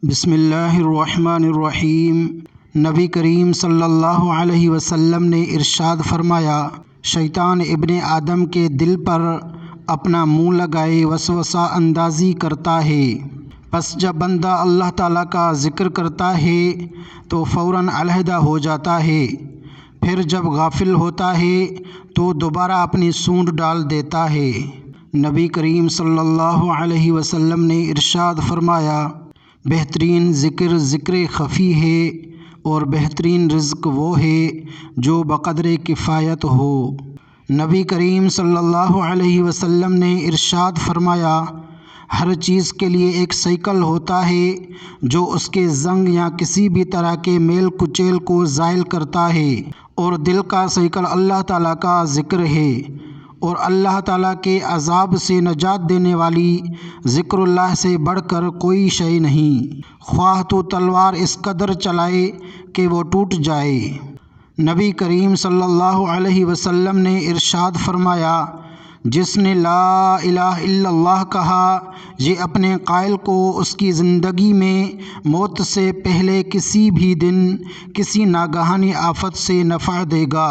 بسم اللہ الرحمن الرحیم۔ نبی کریم صلی اللہ علیہ وسلم نے ارشاد فرمایا، شیطان ابن آدم کے دل پر اپنا منہ لگائے وسوسہ اندازی کرتا ہے، پس جب بندہ اللہ تعالیٰ کا ذکر کرتا ہے تو فوراً علیحدہ ہو جاتا ہے، پھر جب غافل ہوتا ہے تو دوبارہ اپنی سونڈ ڈال دیتا ہے۔ نبی کریم صلی اللہ علیہ وسلم نے ارشاد فرمایا، بہترین ذکر ذکر خفی ہے اور بہترین رزق وہ ہے جو بقدر کفایت ہو۔ نبی کریم صلی اللہ علیہ وسلم نے ارشاد فرمایا، ہر چیز کے لیے ایک سائیکل ہوتا ہے جو اس کے زنگ یا کسی بھی طرح کے میل کچیل کو زائل کرتا ہے، اور دل کا سائیکل اللہ تعالیٰ کا ذکر ہے، اور اللہ تعالیٰ کے عذاب سے نجات دینے والی ذکر اللہ سے بڑھ کر کوئی شے نہیں، خواہ تو تلوار اس قدر چلائے کہ وہ ٹوٹ جائے۔ نبی کریم صلی اللہ علیہ وسلم نے ارشاد فرمایا، جس نے لا الہ الا اللہ کہا، یہ اپنے قائل کو اس کی زندگی میں موت سے پہلے کسی بھی دن کسی ناگہانی آفت سے نفع دے گا۔